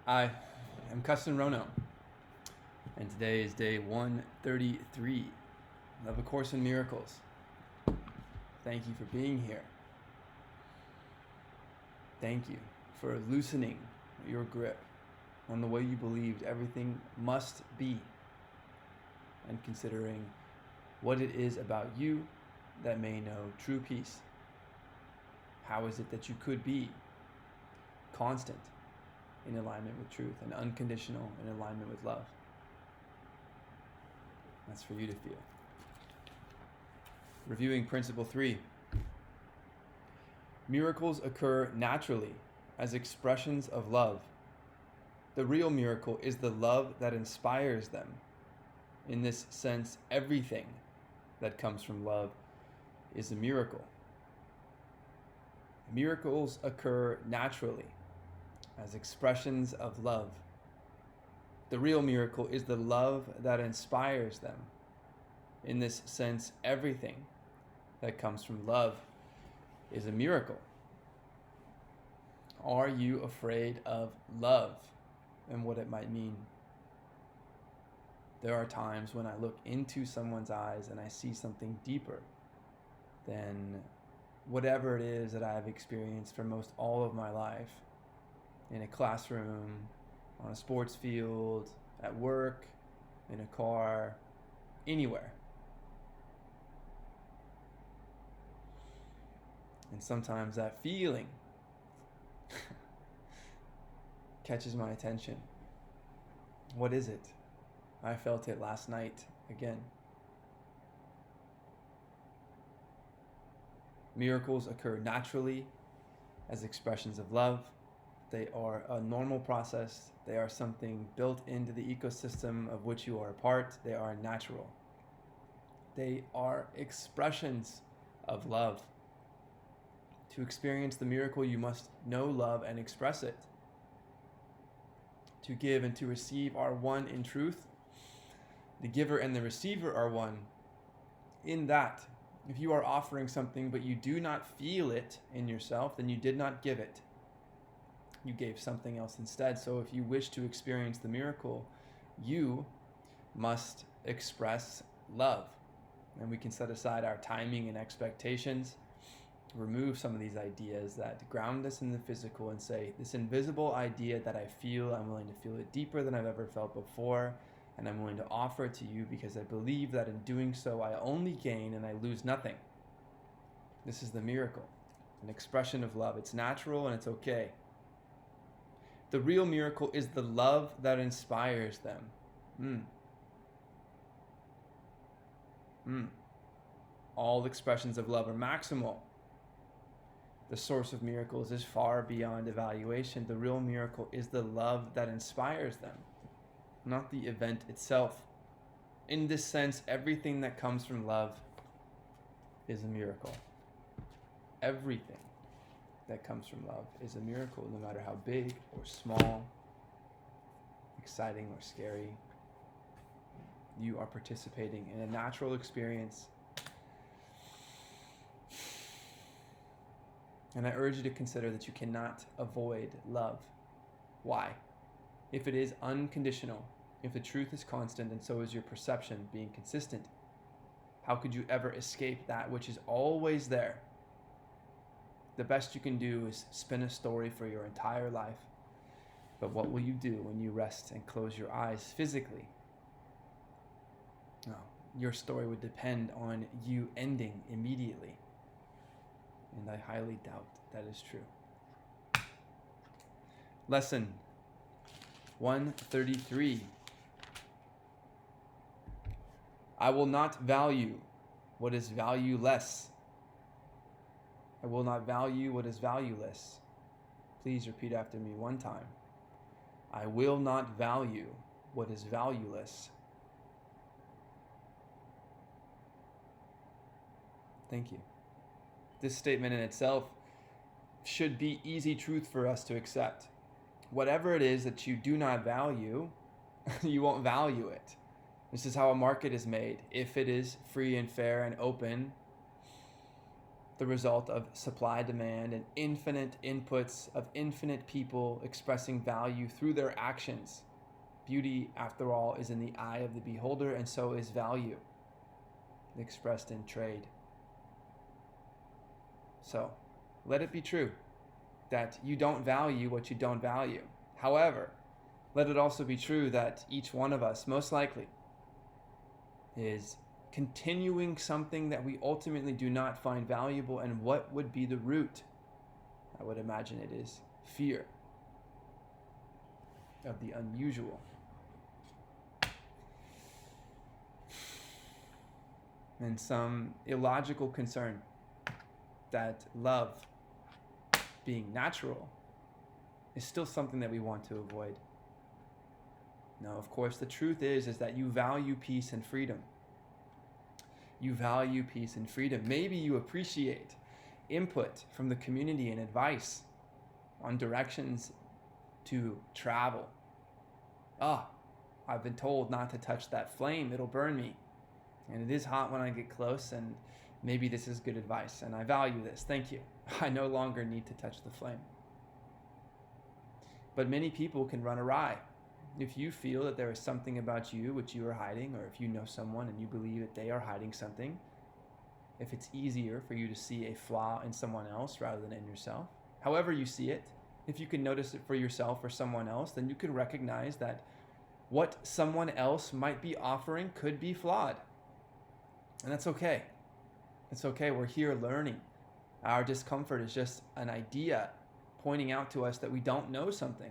I am Kesten Rono, and today is day 133 of A Course in Miracles. Thank you for being here. Thank you for loosening your grip on the way you believed everything must be, and considering what it is about you that may know true peace. How is it that you could be constant in alignment with truth and unconditional in alignment with love? That's for you to feel. Reviewing principle 3. Miracles occur naturally as expressions of love. The real miracle is the love that inspires them. In this sense, everything that comes from love is a miracle. Miracles occur naturally as expressions of love. The real miracle is the love that inspires them. In this sense, everything that comes from love is a miracle. Are you afraid of love and what it might mean? There are times when I look into someone's eyes and I see something deeper than whatever it is that I have experienced for most all of my life. In a classroom, on a sports field, at work, in a car, anywhere. And sometimes that feeling catches my attention. What is it? I felt it last night again. Miracles occur naturally as expressions of love. They are a normal process. They are something built into the ecosystem of which you are a part. They are natural. They are expressions of love. To experience the miracle, you must know love and express it. To give and to receive are one in truth. The giver and the receiver are one. In that, if you are offering something but you do not feel it in yourself, then you did not give it. You gave something else instead. So if you wish to experience the miracle, you must express love. And we can set aside our timing and expectations, remove some of these ideas that ground us in the physical and say, this invisible idea that I feel, I'm willing to feel it deeper than I've ever felt before, and I'm willing to offer it to you because I believe that in doing so, I only gain and I lose nothing. This is the miracle, an expression of love. It's natural and it's okay. The real miracle is the love that inspires them. All expressions of love are maximal. The source of miracles is far beyond evaluation. The real miracle is the love that inspires them, not the event itself. In this sense, everything that comes from love is a miracle. Everything that comes from love is a miracle, no matter how big or small, exciting or scary. You are participating in a natural experience. And I urge you to consider that you cannot avoid love. Why? If it is unconditional, if the truth is constant and so is your perception being consistent, how could you ever escape that which is always there? The best you can do is spin a story for your entire life. But what will you do when you rest and close your eyes physically? No, your story would depend on you ending immediately. And I highly doubt that is true. Lesson 133. I will not value what is valueless. I will not value what is valueless. Please repeat after me one time. I will not value what is valueless. Thank you. This statement in itself should be easy truth for us to accept. Whatever it is that you do not value, you won't value it. This is how a market is made. If it is free and fair and open, the result of supply, demand, and infinite inputs of infinite people expressing value through their actions. Beauty, after all, is in the eye of the beholder, and so is value, expressed in trade. So, let it be true that you don't value what you don't value. However, let it also be true that each one of us, most likely, is continuing something that we ultimately do not find valuable. And what would be the root? I would imagine it is fear of the unusual. And some illogical concern that love, being natural, is still something that we want to avoid. No, of course, the truth is that you value peace and freedom. You value peace and freedom. Maybe you appreciate input from the community and advice on directions to travel. I've been told not to touch that flame, it'll burn me. And it is hot when I get close, and maybe this is good advice, and I value this. Thank you. I no longer need to touch the flame. But many people can run awry. If you feel that there is something about you which you are hiding, or if you know someone and you believe that they are hiding something, if it's easier for you to see a flaw in someone else rather than in yourself, however you see it, if you can notice it for yourself or someone else, then you can recognize that what someone else might be offering could be flawed. And that's okay. It's okay. We're here learning. Our discomfort is just an idea pointing out to us that we don't know something.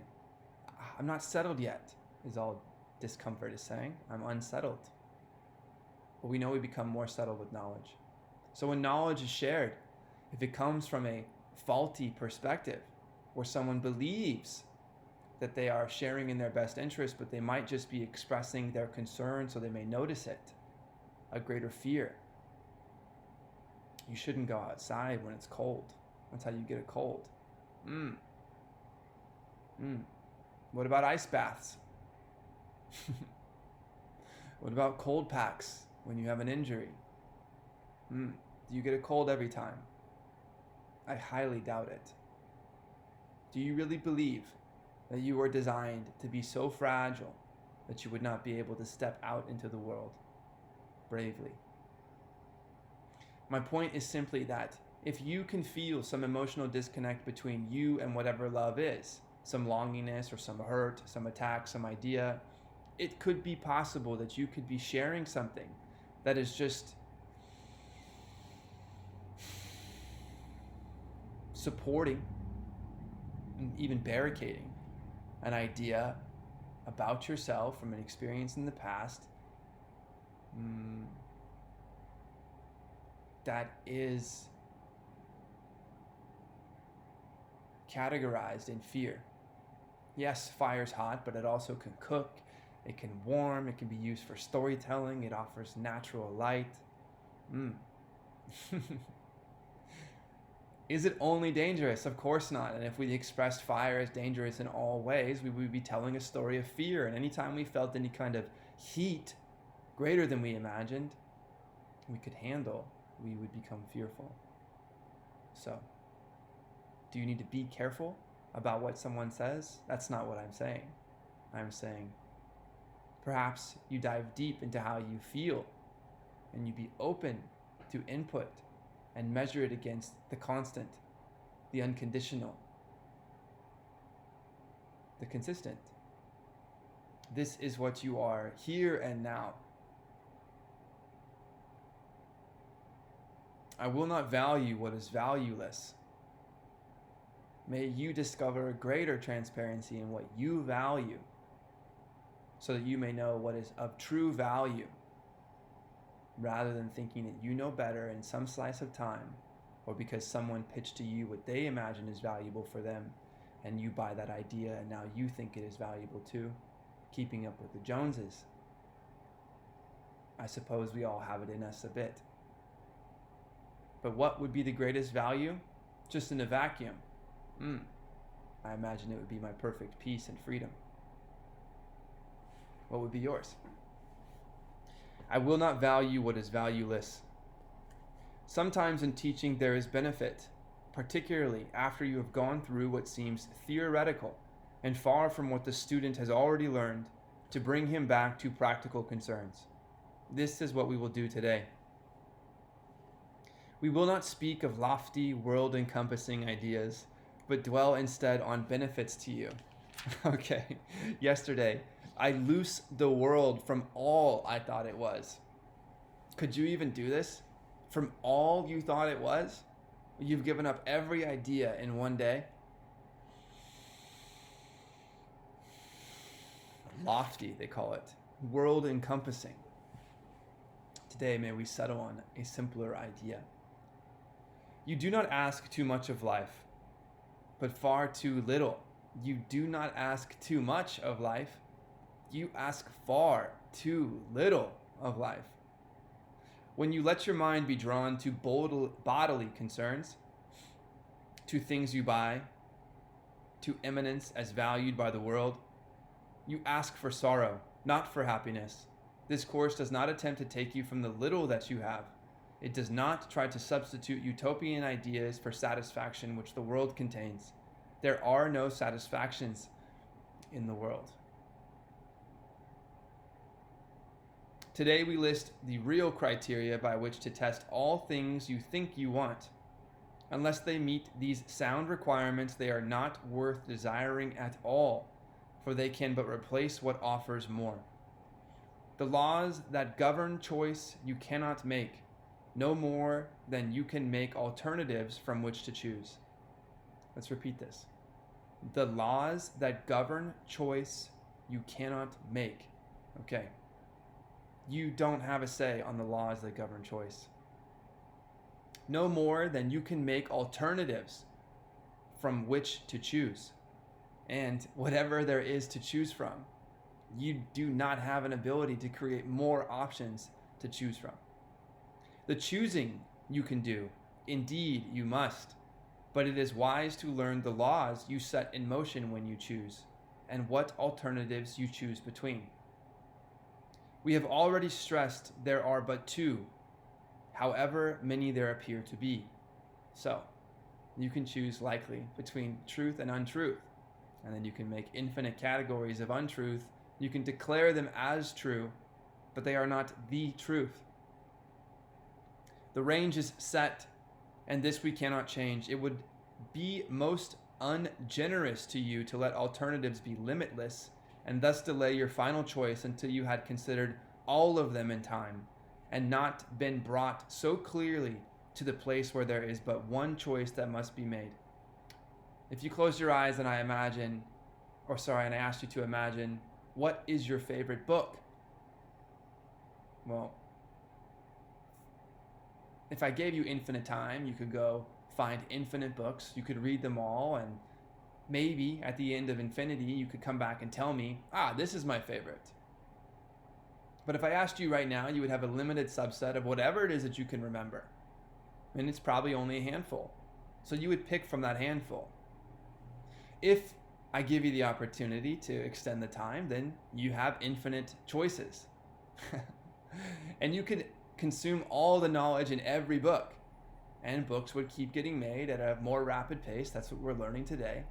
I'm not settled yet, is all discomfort is saying. I'm unsettled. But we know we become more settled with knowledge. So when knowledge is shared, if it comes from a faulty perspective, where someone believes that they are sharing in their best interest, but they might just be expressing their concern so they may notice it, a greater fear. You shouldn't go outside when it's cold. That's how you get a cold. What about ice baths? What about cold packs when you have an injury? Do you get a cold every time? I highly doubt it. Do you really believe that you were designed to be so fragile that you would not be able to step out into the world bravely? My point is simply that if you can feel some emotional disconnect between you and whatever love is, some longingness or some hurt, some attack, some idea, it could be possible that you could be sharing something that is just supporting and even barricading an idea about yourself from an experience in the past that is categorized in fear. Yes, fire's hot, but it also can cook, it can warm, it can be used for storytelling, it offers natural light. Is it only dangerous? Of course not. And if we expressed fire as dangerous in all ways, we would be telling a story of fear. And anytime we felt any kind of heat greater than we imagined we could handle, we would become fearful. So, do you need to be careful about what someone says? That's not what I'm saying. I'm saying perhaps you dive deep into how you feel and you be open to input and measure it against the constant, the unconditional, the consistent. This is what you are here and now. I will not value what is valueless. May you discover greater transparency in what you value so that you may know what is of true value, rather than thinking that you know better in some slice of time, or because someone pitched to you what they imagine is valuable for them, and you buy that idea and now you think it is valuable too, keeping up with the Joneses. I suppose we all have it in us a bit. But what would be the greatest value? Just in a vacuum. I imagine it would be my perfect peace and freedom. What would be yours? I will not value what is valueless. Sometimes in teaching there is benefit, particularly after you have gone through what seems theoretical and far from what the student has already learned, to bring him back to practical concerns. This is what we will do today. We will not speak of lofty, world-encompassing ideas, but dwell instead on benefits to you. Okay, yesterday, I loosed the world from all I thought it was. Could you even do this? From all you thought it was? You've given up every idea in one day? Lofty, they call it. World-encompassing. Today, may we settle on a simpler idea. You do not ask too much of life, but far too little. You do not ask too much of life. You ask far too little of life. When you let your mind be drawn to bodily concerns, to things you buy, to eminence as valued by the world, you ask for sorrow, not for happiness. This course does not attempt to take you from the little that you have. It does not try to substitute utopian ideas for satisfaction which the world contains. There are no satisfactions in the world. Today we list the real criteria by which to test all things you think you want. Unless they meet these sound requirements, they are not worth desiring at all, for they can but replace what offers more. The laws that govern choice you cannot make, no more than you can make alternatives from which to choose. Let's repeat this. The laws that govern choice you cannot make. Okay. You don't have a say on the laws that govern choice. No more than you can make alternatives from which to choose. And whatever there is to choose from, you do not have an ability to create more options to choose from. The choosing you can do, indeed you must, but it is wise to learn the laws you set in motion when you choose, and what alternatives you choose between. We have already stressed there are but two, however many there appear to be. So, you can choose likely between truth and untruth, and then you can make infinite categories of untruth. You can declare them as true, but they are not the truth. The range is set, and this we cannot change. It would be most ungenerous to you to let alternatives be limitless and thus delay your final choice until you had considered all of them in time and not been brought so clearly to the place where there is but one choice that must be made. If you close your eyes and I asked you to imagine, what is your favorite book? Well, if I gave you infinite time, you could go find infinite books. You could read them all, and maybe at the end of infinity, you could come back and tell me, this is my favorite. But if I asked you right now, you would have a limited subset of whatever it is that you can remember. And it's probably only a handful. So you would pick from that handful. If I give you the opportunity to extend the time, then you have infinite choices. And you could consume all the knowledge in every book. And books would keep getting made at a more rapid pace. That's what we're learning today.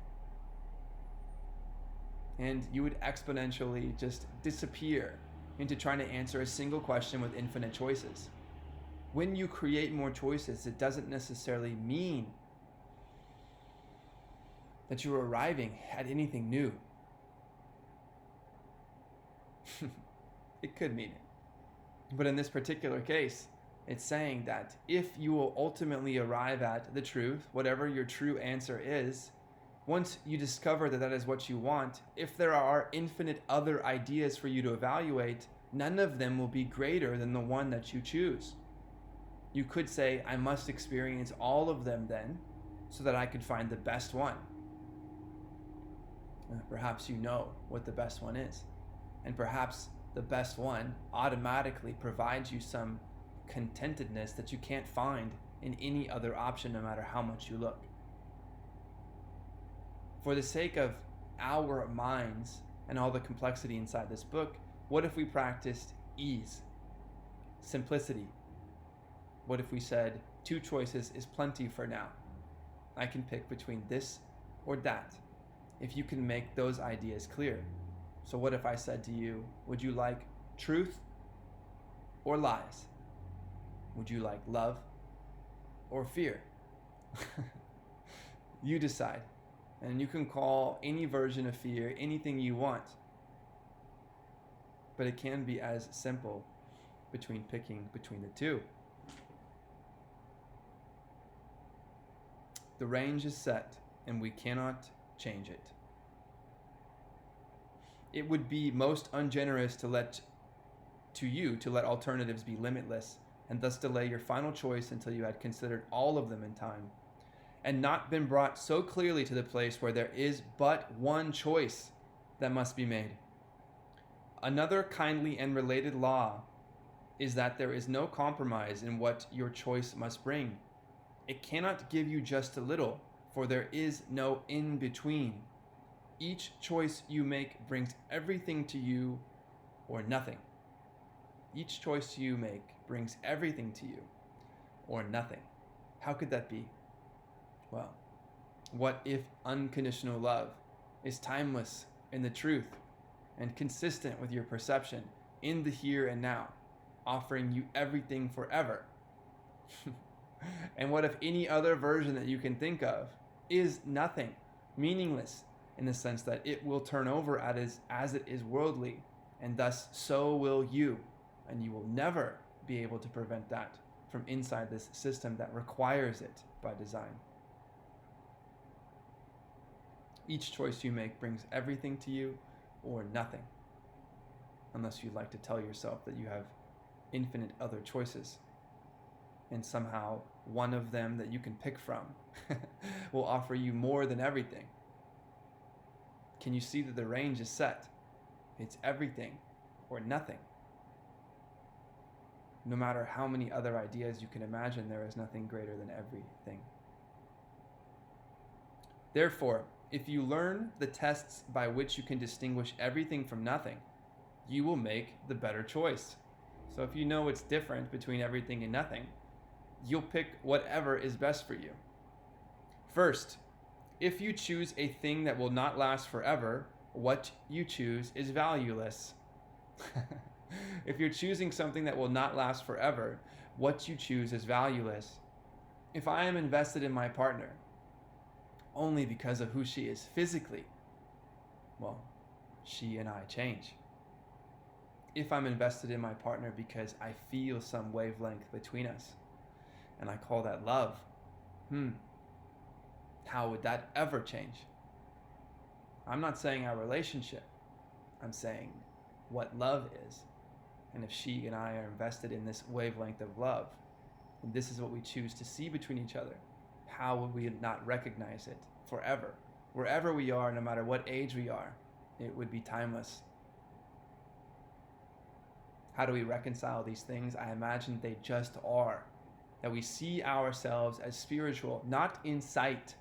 And you would exponentially just disappear into trying to answer a single question with infinite choices. When you create more choices, it doesn't necessarily mean that you're arriving at anything new. It could mean it. But in this particular case, it's saying that if you will ultimately arrive at the truth, whatever your true answer is, once you discover that that is what you want, if there are infinite other ideas for you to evaluate, none of them will be greater than the one that you choose. You could say, I must experience all of them then, so that I could find the best one. Perhaps you know what the best one is. And perhaps the best one automatically provides you some contentedness that you can't find in any other option, no matter how much you look. For the sake of our minds and all the complexity inside this book, what if we practiced ease, simplicity? What if we said 2 choices is plenty for now. I can pick between this or that, if you can make those ideas clear. So what if I said to you, would you like truth or lies? Would you like love or fear? You decide. And you can call any version of fear anything you want. But it can be as simple between picking between the two. The range is set, and we cannot change it. It would be most ungenerous to let alternatives be limitless, and thus delay your final choice until you had considered all of them in time, and not been brought so clearly to the place where there is but one choice that must be made. Another kindly and related law is that there is no compromise in what your choice must bring. It cannot give you just a little, for there is no in-between. Each choice you make brings everything to you or nothing. Each choice you make brings everything to you or nothing. How could that be? Well, what if unconditional love is timeless in the truth and consistent with your perception in the here and now, offering you everything forever? And what if any other version that you can think of is nothing, meaningless, in the sense that it will turn over as it is worldly, and thus so will you, and you will never be able to prevent that from inside this system that requires it by design. Each choice you make brings everything to you or nothing, unless you'd like to tell yourself that you have infinite other choices, and somehow one of them that you can pick from will offer you more than everything. Can you see that the range is set? It's everything or nothing. No matter how many other ideas you can imagine, there is nothing greater than everything. Therefore, if you learn the tests by which you can distinguish everything from nothing, you will make the better choice. So if you know it's different between everything and nothing, you'll pick whatever is best for you. First, if you choose a thing that will not last forever, what you choose is valueless. If you're choosing something that will not last forever, what you choose is valueless. If I am invested in my partner only because of who she is physically, well, she and I change. If I'm invested in my partner because I feel some wavelength between us, and I call that love, how would that ever change? I'm not saying our relationship. I'm saying what love is. And if she and I are invested in this wavelength of love, and this is what we choose to see between each other, how would we not recognize it forever? Wherever we are, no matter what age we are, it would be timeless. How do we reconcile these things? I imagine they just are. That we see ourselves as spiritual, not in sight.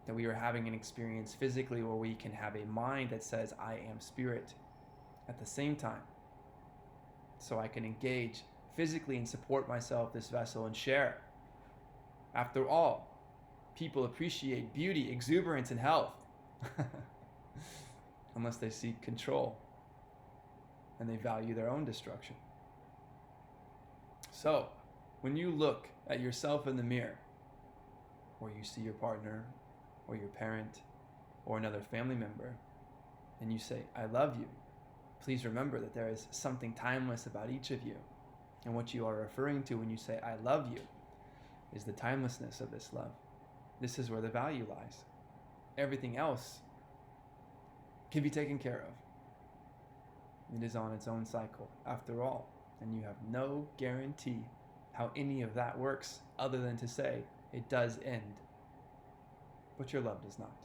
That we are having an experience physically where we can have a mind that says, I am spirit, at the same time. So I can engage physically and support myself, this vessel, and share. After all, people appreciate beauty, exuberance, and health. Unless they seek control and they value their own destruction. So, when you look at yourself in the mirror, or you see your partner, or your parent, or another family member, and you say, I love you, please remember that there is something timeless about each of you. And what you are referring to when you say, I love you, is the timelessness of this love. This is where the value lies. Everything else can be taken care of. It is on its own cycle, after all, and you have no guarantee how any of that works other than to say it does end. But your love does not.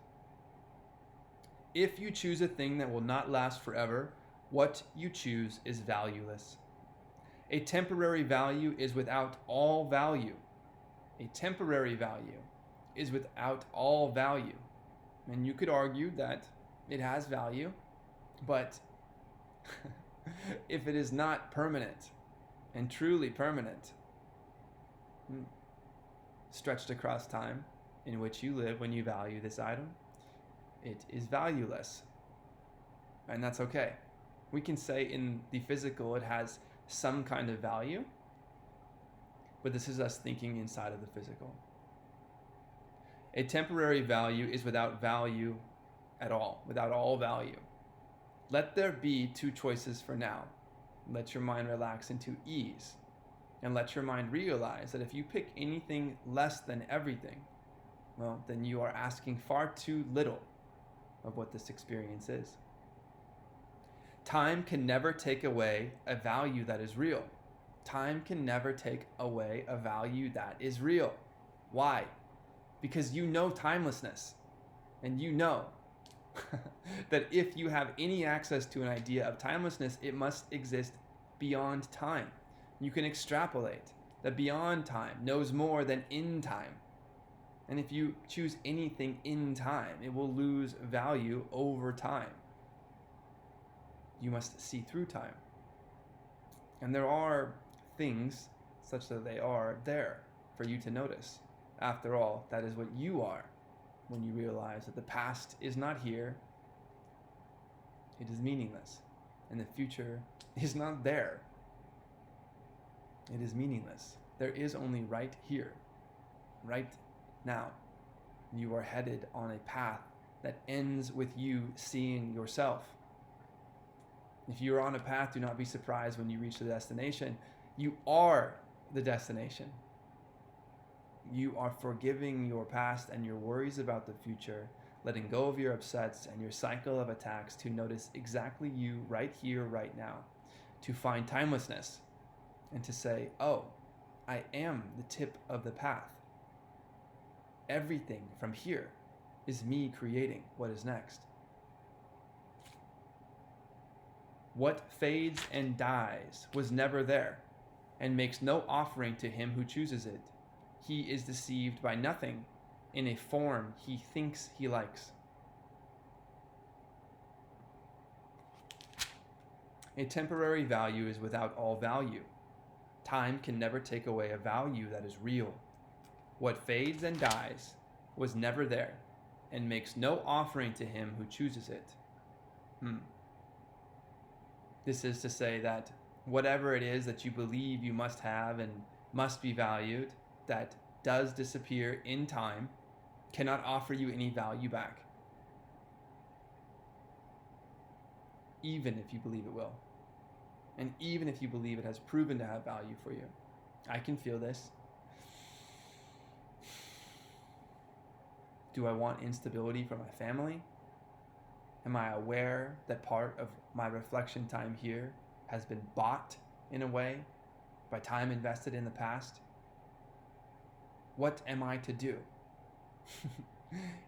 If you choose a thing that will not last forever, what you choose is valueless. A temporary value is without all value. A temporary value is without all value. And you could argue that it has value, but if it is not permanent and truly permanent, stretched across time in which you live when you value this item, it is valueless. And that's okay. We can say in the physical it has some kind of value, but this is us thinking inside of the physical. A temporary value is without value at all, without all value. Let there be two choices for now. Let your mind relax into ease, and let your mind realize that if you pick anything less than everything, well, then you are asking far too little of what this experience is. Time can never take away a value that is real. Time can never take away a value that is real. Why? Because you know timelessness, and you know that if you have any access to an idea of timelessness, it must exist beyond time. You can extrapolate that beyond time knows more than in time. And if you choose anything in time, it will lose value over time. You must see through time. And there are things such that they are there for you to notice. After all, that is what you are when you realize that the past is not here. It is meaningless. And the future is not there. It is meaningless. There is only right here, right now. You are headed on a path that ends with you seeing yourself. If you are on a path, do not be surprised when you reach the destination. You are the destination. You are forgiving your past and your worries about the future, letting go of your upsets and your cycle of attacks to notice exactly you right here, right now, to find timelessness and to say, oh, I am the tip of the path. Everything from here is me creating what is next. What fades and dies was never there, and makes no offering to him who chooses it. He is deceived by nothing in a form he thinks he likes. A temporary value is without all value. Time can never take away a value that is real. What fades and dies was never there, and makes no offering to him who chooses it. This is to say that whatever it is that you believe you must have and must be valued, that does disappear in time, cannot offer you any value back, even if you believe it will. And even if you believe it has proven to have value for you. I can feel this. Do I want instability for my family? Am I aware that part of my reflection time here has been bought in a way by time invested in the past? What am I to do?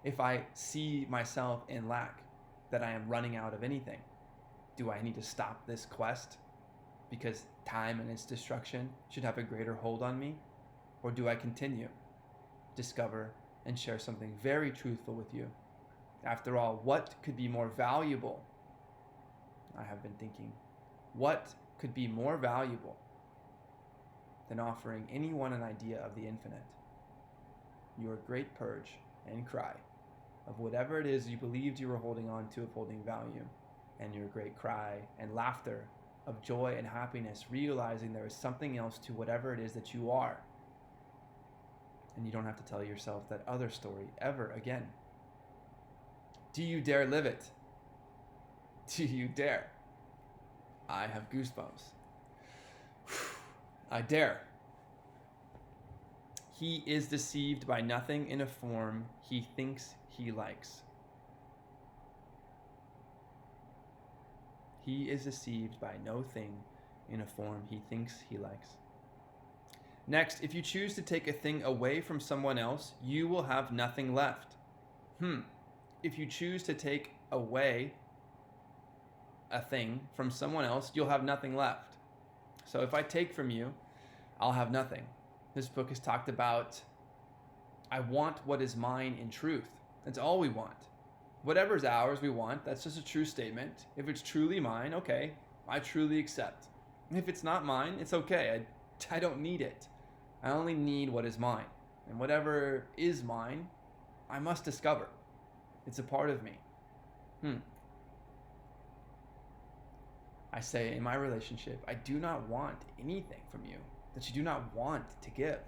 If I see myself in lack, that I am running out of anything, do I need to stop this quest because time and its destruction should have a greater hold on me? Or do I continue, discover, and share something very truthful with you? After all, what could be more valuable? I have been thinking, what could be more valuable than offering anyone an idea of the infinite? Your great purge and cry of whatever it is you believed you were holding on to of holding value, and your great cry and laughter of joy and happiness, realizing there is something else to whatever it is that you are. And you don't have to tell yourself that other story ever again. Do you dare live it? Do you dare? I have goosebumps. I dare. He is deceived by nothing in a form he thinks he likes. He is deceived by no thing in a form he thinks he likes. Next, if you choose to take a thing away from someone else, you will have nothing left. If you choose to take away a thing from someone else, you'll have nothing left. So if I take from you, I'll have nothing. This book has talked about, I want what is mine in truth. That's all we want. Whatever's ours, we want. That's just a true statement. If it's truly mine, okay, I truly accept. If it's not mine, it's okay. I don't need it. I only need what is mine. And whatever is mine, I must discover. It's a part of me. I say in my relationship, I do not want anything from you that you do not want to give.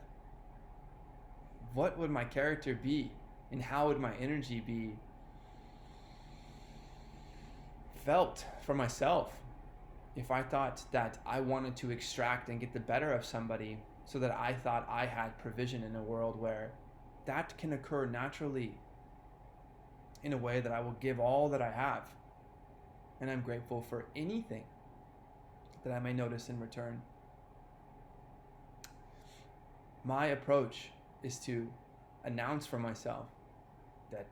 What would my character be, and how would my energy be felt for myself if I thought that I wanted to extract and get the better of somebody so that I thought I had provision in a world where that can occur naturally in a way that I will give all that I have, and I'm grateful for anything that I may notice in return. My approach is to announce for myself that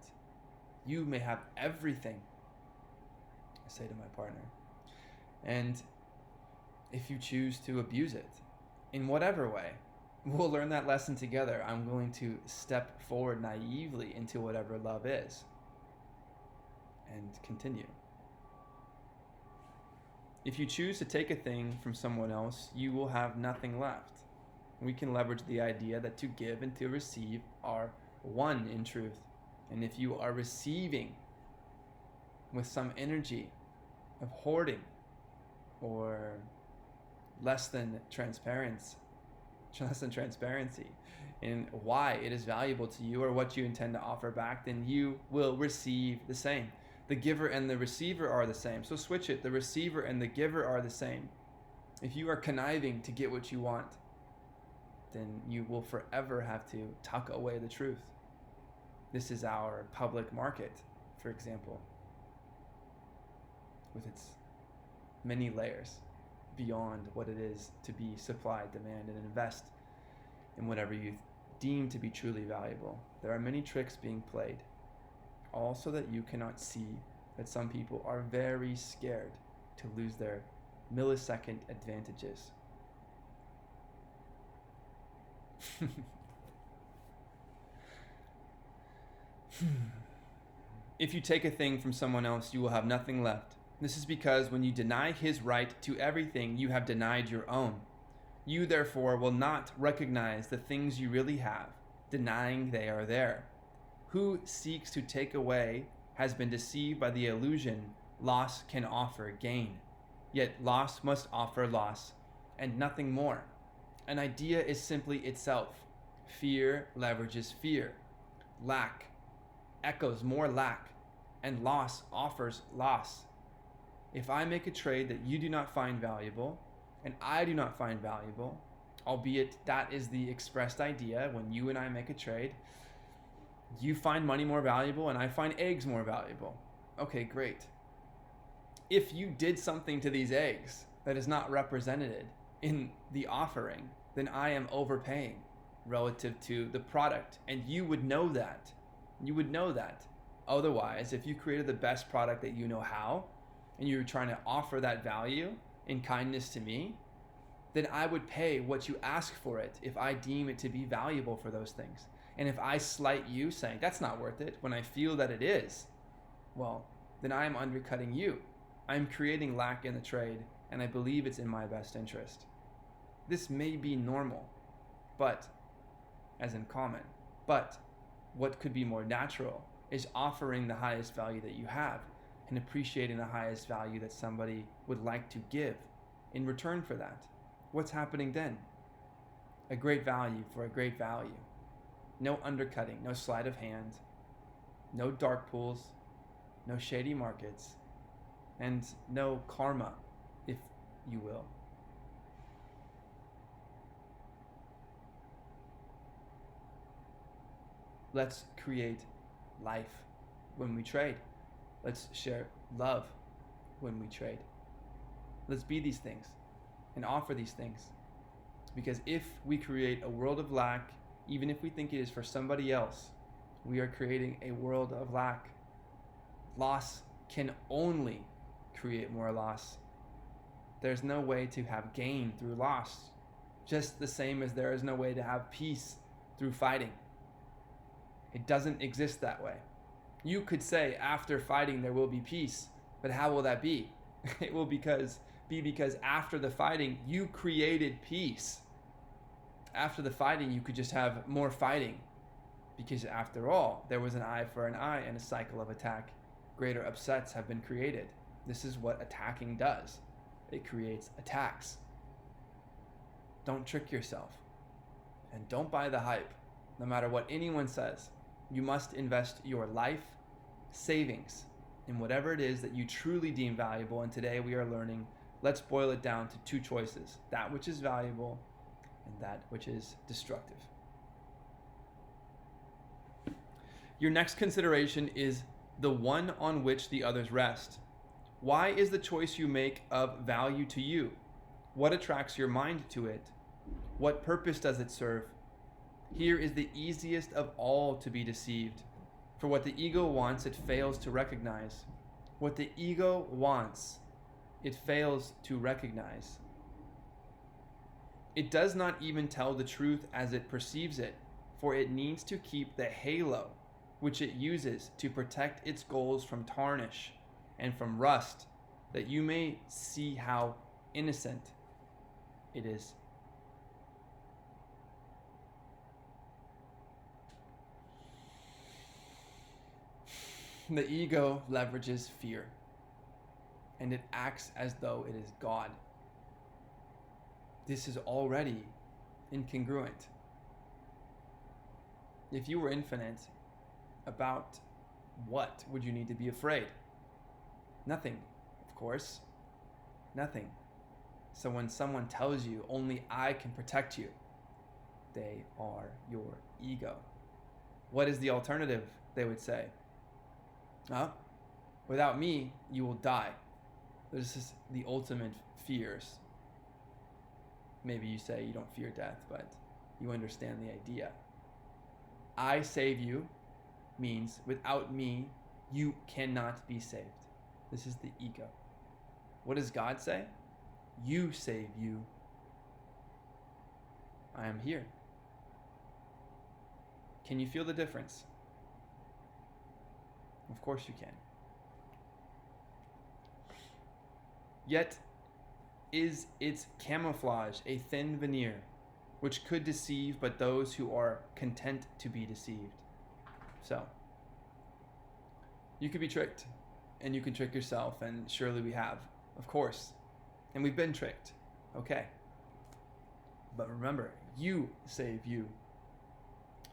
you may have everything, I say to my partner, and if you choose to abuse it in whatever way, we'll learn that lesson together. I'm willing to step forward naively into whatever love is and continue. If you choose to take a thing from someone else, you will have nothing left. We can leverage the idea that to give and to receive are one in truth. And if you are receiving with some energy of hoarding or less than transparency in why it is valuable to you or what you intend to offer back, then you will receive the same. The giver and the receiver are the same. So switch it. The receiver and the giver are the same. If you are conniving to get what you want, then you will forever have to tuck away the truth. This is our public market, for example, with its many layers beyond what it is to be supply, demand, and invest in whatever you deem to be truly valuable. There are many tricks being played, all so that you cannot see that some people are very scared to lose their millisecond advantages. If you take a thing from someone else, you will have nothing left. This is because when you deny his right to everything, you have denied your own. You therefore will not recognize the things you really have, denying they are there. Who seeks to take away has been deceived by the illusion loss can offer gain. Yet loss must offer loss, and nothing more. An idea is simply itself. Fear leverages fear. Lack echoes more lack, and loss offers loss. If I make a trade that you do not find valuable, and I do not find valuable, albeit that is the expressed idea when you and I make a trade, you find money more valuable and I find eggs more valuable. Okay, great. If you did something to these eggs that is not represented in the offering, then I am overpaying relative to the product, and you would know that. You would know that. Otherwise, if you created the best product that you know how, and you're trying to offer that value in kindness to me, then I would pay what you ask for it if I deem it to be valuable for those things. And if I slight you saying that's not worth it when I feel that it is, well, then I am undercutting you. I'm creating lack in the trade, and I believe it's in my best interest. This may be normal, but, as in common, but what could be more natural is offering the highest value that you have and appreciating the highest value that somebody would like to give in return for that. What's happening then? A great value for a great value. No undercutting, no sleight of hand, no dark pools, no shady markets, and no karma, if you will. Let's create life when we trade. Let's share love when we trade. Let's be these things and offer these things. Because if we create a world of lack, even if we think it is for somebody else, we are creating a world of lack. Loss can only create more loss. There's no way to have gain through loss, just the same as there is no way to have peace through fighting. It doesn't exist that way. You could say after fighting there will be peace, but how will that be? It will be because after the fighting you created peace. after the fighting, you could just have more fighting. Because after all, there was an eye for an eye and a cycle of attack. Greater upsets have been created. This is what attacking does. It creates attacks. Don't trick yourself. And don't buy the hype, no matter what anyone says. You must invest your life savings in whatever it is that you truly deem valuable. And today we are learning, let's boil it down to two choices: that which is valuable and that which is destructive. Your next consideration is the one on which the others rest. Why is the choice you make of value to you? What attracts your mind to it? What purpose does it serve? Here is the easiest of all to be deceived. For what the ego wants, it fails to recognize. What the ego wants, it fails to recognize. It does not even tell the truth as it perceives it, for it needs to keep the halo which it uses to protect its goals from tarnish and from rust, that you may see how innocent it is. The ego leverages fear, and it acts as though it is God. This is already incongruent. If you were infinite, about what would you need to be afraid? Nothing, of course. Nothing. So when someone tells you, only I can protect you, they are your ego. What is the alternative? They would say. Without me, you will die. This is the ultimate fears. Maybe you say you don't fear death, but you understand the idea. I save you means without me, you cannot be saved. This is the ego. What does God say? You save you. I am here. Can you feel the difference? Of course you can. Yet is its camouflage a thin veneer which could deceive but those who are content to be deceived. So, you could be tricked, and you can trick yourself, and surely we have, of course. And we've been tricked, okay. But remember, you save you.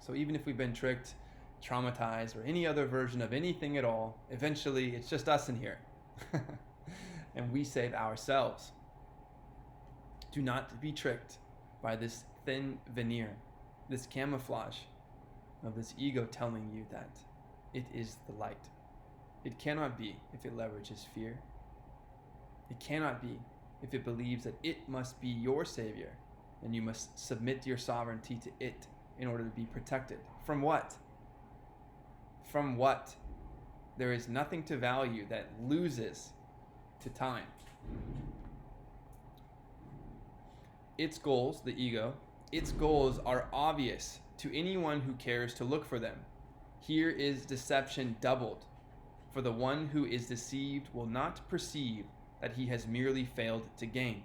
So even if we've been tricked, traumatized, or any other version of anything at all, eventually it's just us in here. And we save ourselves. Do not be tricked by this thin veneer, this camouflage of this ego telling you that it is the light. It cannot be if it leverages fear. It cannot be if it believes that it must be your savior and you must submit your sovereignty to it in order to be protected. From what? From what? There is nothing to value that loses to time. Its goals, the ego, its goals are obvious to anyone who cares to look for them. Here is deception doubled, for the one who is deceived will not perceive that he has merely failed to gain.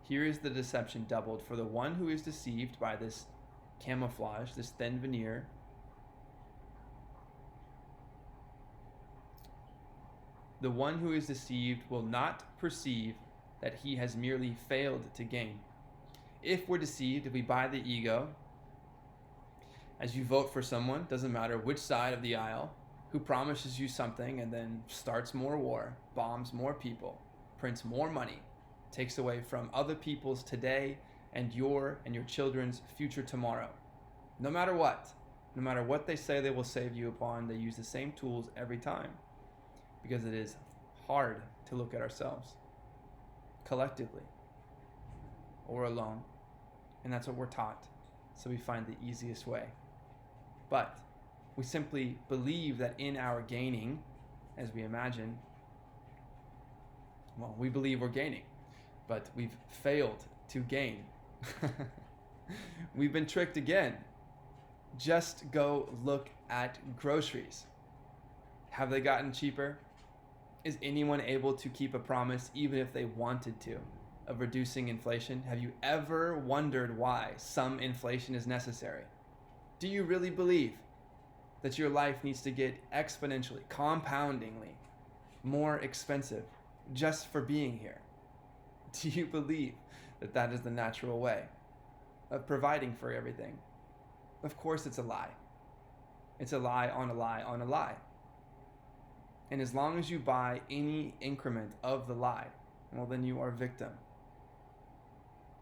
Here is the deception doubled, for the one who is deceived by this camouflage, this thin veneer, the one who is deceived will not perceive that he has merely failed to gain. If we're deceived, if we buy the ego, as you vote for someone, doesn't matter which side of the aisle, who promises you something and then starts more war, bombs more people, prints more money, takes away from other people's today and your children's future tomorrow. No matter what they say they will save you upon, they use the same tools every time, because it is hard to look at ourselves collectively or alone, and that's what we're taught, so we find the easiest way. But we simply believe that in our gaining, as we imagine, well, we believe we're gaining, but we've failed to gain. We've been tricked again. Just go look at groceries. Have they gotten cheaper? Is anyone able to keep a promise even if they wanted to? of reducing inflation? Have you ever wondered why some inflation is necessary? Do you really believe that your life needs to get exponentially, compoundingly more expensive just for being here? Do you believe that that is the natural way of providing for everything? Of course it's a lie. It's a lie on a lie on a lie. And as long as you buy any increment of the lie, well, then you are a victim.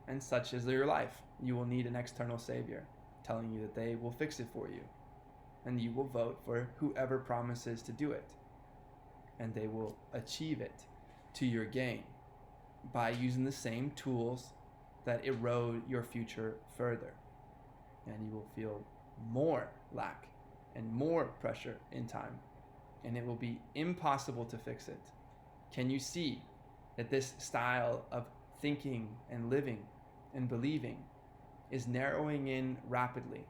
And such is your life. You will need an external savior telling you that they will fix it for you. And you will vote for whoever promises to do it. And they will achieve it to your gain by using the same tools that erode your future further. And you will feel more lack and more pressure in time. And it will be impossible to fix it. Can you see that this style of thinking and living and believing is narrowing in rapidly,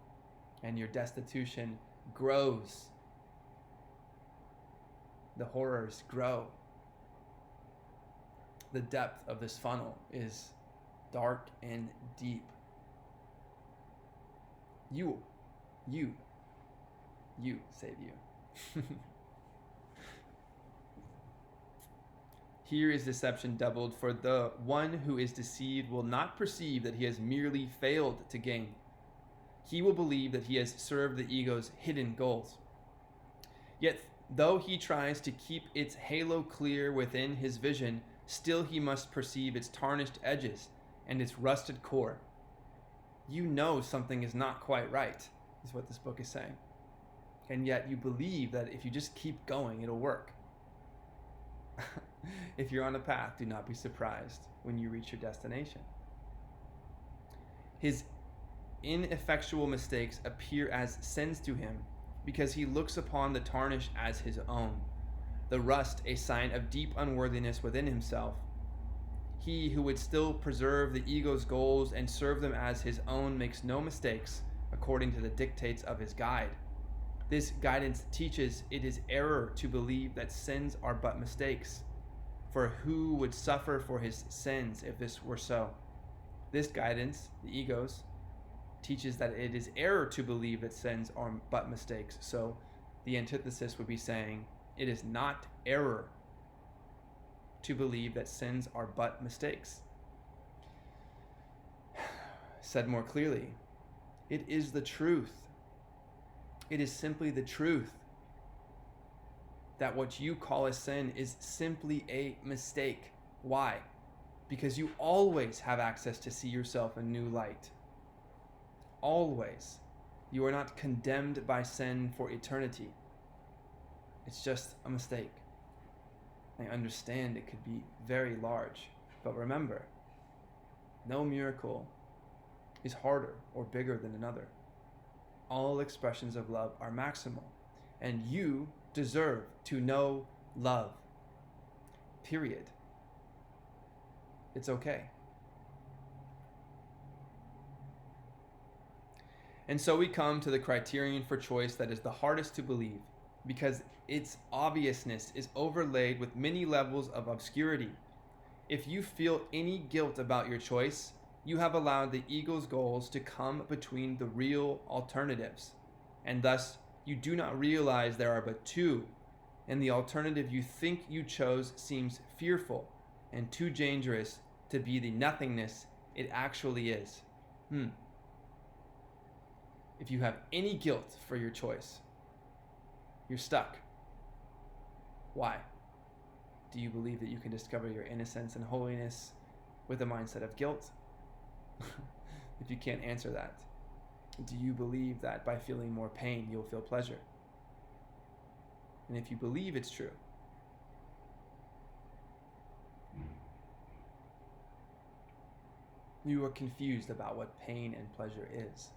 and your destitution grows? The horrors grow. The depth of this funnel is dark and deep. You save you. Here is deception doubled, for the one who is deceived will not perceive that he has merely failed to gain. He will believe that he has served the ego's hidden goals. Yet, though he tries to keep its halo clear within his vision, still he must perceive its tarnished edges and its rusted core. You know something is not quite right, is what this book is saying. And yet you believe that if you just keep going, it'll work. If you're on a path, do not be surprised when you reach your destination. His ineffectual mistakes appear as sins to him because he looks upon the tarnish as his own, the rust a sign of deep unworthiness within himself. He who would still preserve the ego's goals and serve them as his own makes no mistakes according to the dictates of his guide. This guidance teaches it is error to believe that sins are but mistakes. For who would suffer for his sins if this were so? This guidance, the ego's, teaches that it is error to believe that sins are but mistakes. So the antithesis would be saying it is not error to believe that sins are but mistakes. Said more clearly, it is the truth. It is simply the truth that what you call a sin is simply a mistake. Why? Because you always have access to see yourself in new light. Always. You are not condemned by sin for eternity. It's just a mistake. I understand it could be very large, but remember, no miracle is harder or bigger than another. All expressions of love are maximal, and you deserve to know love. Period. It's okay. And so we come to the criterion for choice that is the hardest to believe, because its obviousness is overlaid with many levels of obscurity. If you feel any guilt about your choice, you have allowed the ego's goals to come between the real alternatives, and thus you do not realize there are but two, and the alternative you think you chose seems fearful and too dangerous to be the nothingness it actually is. If you have any guilt for your choice, you're stuck. Why? Do you believe that you can discover your innocence and holiness with a mindset of guilt? If you can't answer that, do you believe that by feeling more pain, you'll feel pleasure? And if you believe it's true, you are confused about what pain and pleasure is.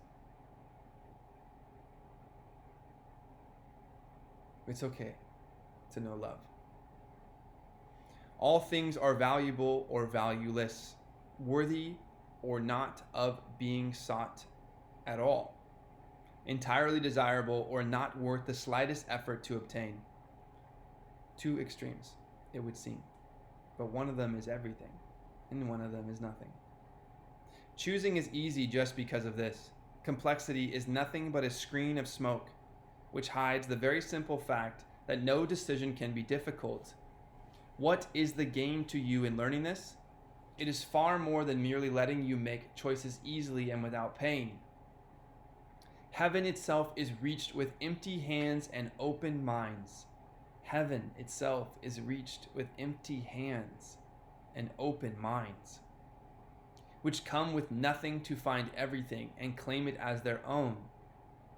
It's okay to know love. All things are valuable or valueless, worthy or not of being sought at all, entirely desirable or not worth the slightest effort to obtain. Two extremes, it would seem, but one of them is everything, and one of them is nothing. Choosing is easy just because of this. Complexity is nothing but a screen of smoke, which hides the very simple fact that no decision can be difficult. What is the gain to you in learning this? It is far more than merely letting you make choices easily and without pain. Heaven itself is reached with empty hands and open minds. Heaven itself is reached with empty hands and open minds, which come with nothing to find everything and claim it as their own.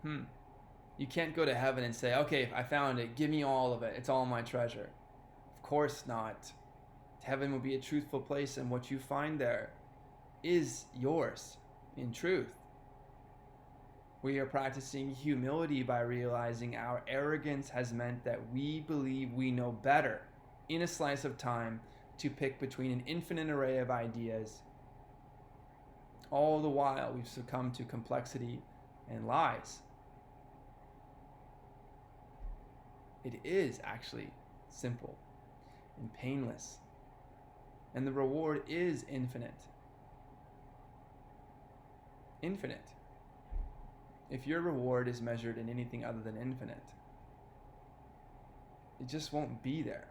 You can't go to heaven and say, okay, I found it, give me all of it, it's all my treasure. Of course not. Heaven will be a truthful place, and what you find there is yours in truth. We are practicing humility by realizing our arrogance has meant that we believe we know better in a slice of time to pick between an infinite array of ideas. All the while, we've succumbed to complexity and lies. It is actually simple and painless, and the reward is infinite. Infinite. If your reward is measured in anything other than infinite, it just won't be there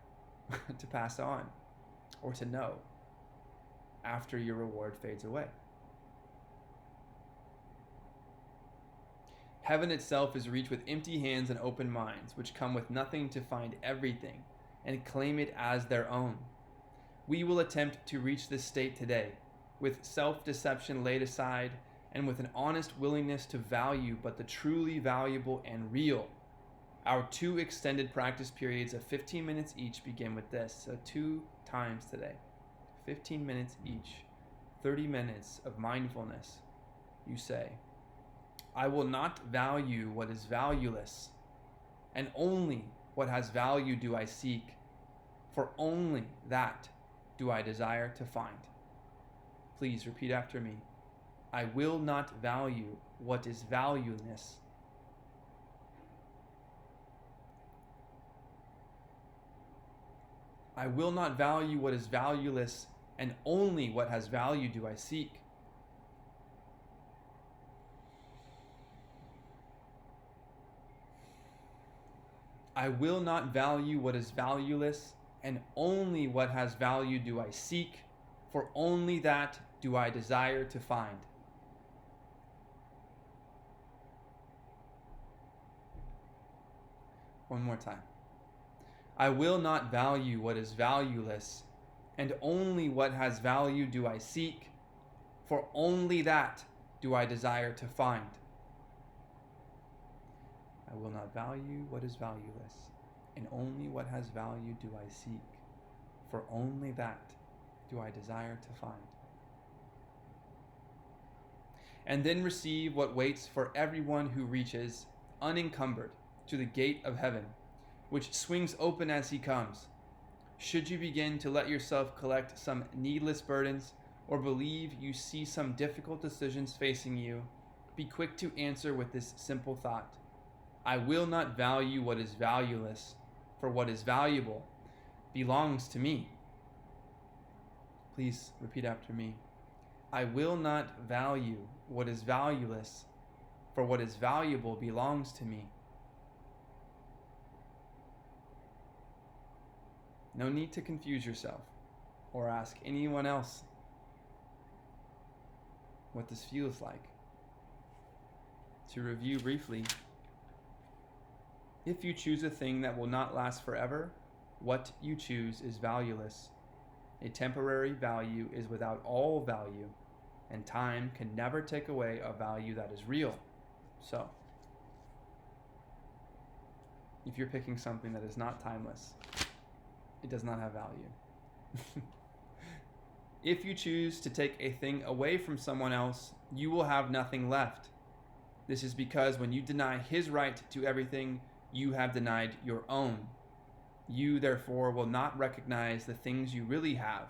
to pass on or to know after your reward fades away. Heaven itself is reached with empty hands and open minds, which come with nothing to find everything and claim it as their own. We will attempt to reach this state today, with self-deception laid aside and with an honest willingness to value but the truly valuable and real. Our 2 extended practice periods of 15 minutes each begin with this. So 2 times today, 15 minutes each, 30 minutes of mindfulness. You say, I will not value what is valueless, and only what has value do I seek, for only that do I desire to find. Please repeat after me. I will not value what is valueless. I will not value what is valueless, and only what has value do I seek. I will not value what is valueless, and only what has value do I seek, for only that do I desire to find. One more time. I will not value what is valueless, and only what has value do I seek, for only that do I desire to find. I will not value what is valueless, and only what has value do I seek, for only that do I desire to find. And then receive what waits for everyone who reaches, unencumbered, to the gate of heaven, which swings open as he comes. Should you begin to let yourself collect some needless burdens, or believe you see some difficult decisions facing you, be quick to answer with this simple thought. I will not value what is valueless, for what is valuable belongs to me. Please repeat after me. I will not value what is valueless, for what is valuable belongs to me. No need to confuse yourself or ask anyone else what this feels like. To review briefly, if you choose a thing that will not last forever, what you choose is valueless. A temporary value is without all value, and time can never take away a value that is real. So, if you're picking something that is not timeless, it does not have value. If you choose to take a thing away from someone else, you will have nothing left. This is because when you deny his right to everything, you have denied your own. You, therefore, will not recognize the things you really have,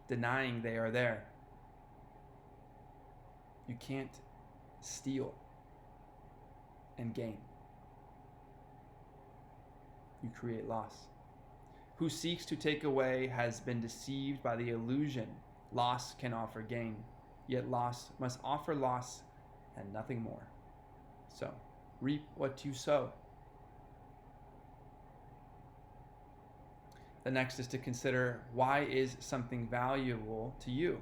denying they are there. You can't steal and gain. You create loss. Who seeks to take away has been deceived by the illusion Loss can offer gain, yet loss must offer loss and nothing more. So, reap what you sow. The next is to consider, why is something valuable to you?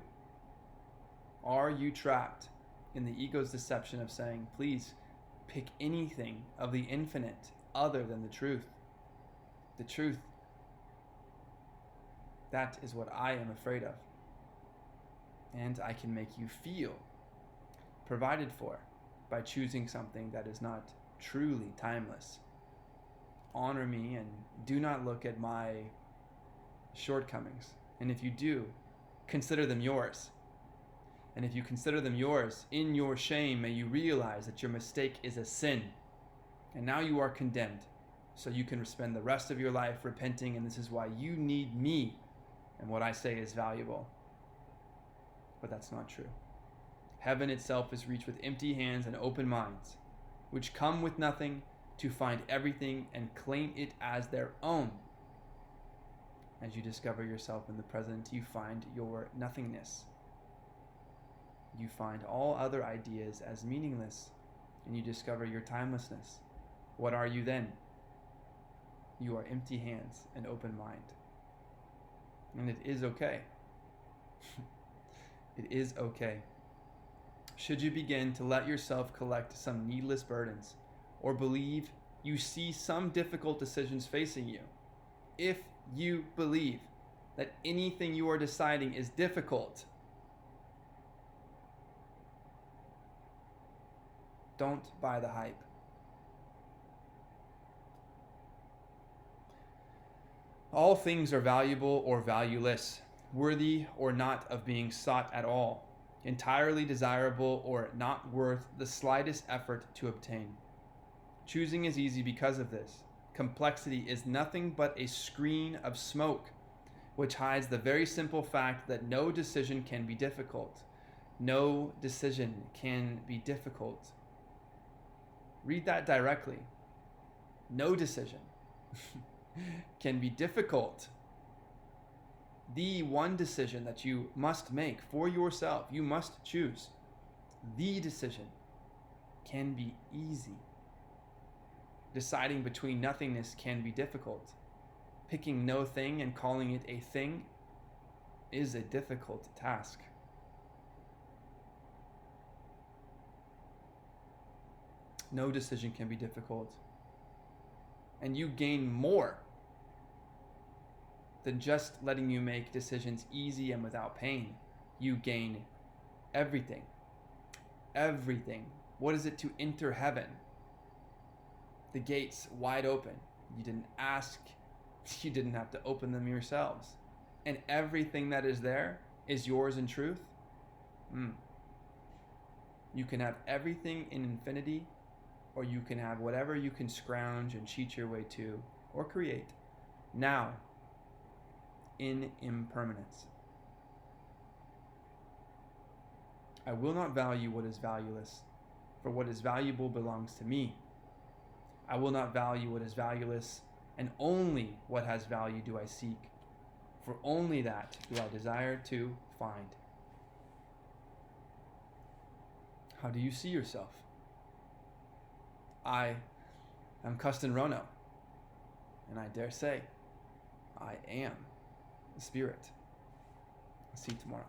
Are you trapped in the ego's deception of saying, please pick anything of the infinite other than the truth? The truth. That is what I am afraid of. And I can make you feel provided for by choosing something that is not truly timeless. Honor me and do not look at my shortcomings. And if you do, consider them yours. And if you consider them yours, in your shame, may you realize that your mistake is a sin. And now you are condemned. So you can spend the rest of your life repenting, and this is why you need me. And what I say is valuable. But that's not true. Heaven itself is reached with empty hands and open minds, which come with nothing to find everything and claim it as their own. As you discover yourself in the present, you find your nothingness. You find all other ideas as meaningless, and you discover your timelessness. What are you then? You are empty hands and open mind. And it is okay. It is okay. Should you begin to let yourself collect some needless burdens, or believe you see some difficult decisions facing you, if you believe that anything you are deciding is difficult, don't buy the hype. All things are valuable or valueless, worthy or not of being sought at all, entirely desirable or not worth the slightest effort to obtain. Choosing is easy because of this. Complexity is nothing but a screen of smoke, which hides the very simple fact that no decision can be difficult. No decision can be difficult. Read that directly. No decision can be difficult. The one decision that you must make for yourself, you must choose. The decision can be easy. Deciding between nothingness can be difficult. Picking no thing and calling it a thing is a difficult task. No decision can be difficult. And you gain more than just letting you make decisions easy and without pain. You gain everything. Everything. What is it to enter heaven? The gates wide open. You didn't ask. You didn't have to open them yourselves. And everything that is there is yours in truth. You can have everything in infinity, or you can have whatever you can scrounge and cheat your way to, or create, now, in impermanence. I will not value what is valueless, for what is valuable belongs to me. I will not value what is valueless, and only what has value do I seek, for only that do I desire to find. How do you see yourself? I am Kesten Rono, and I dare say, I am the Spirit. I'll see you tomorrow.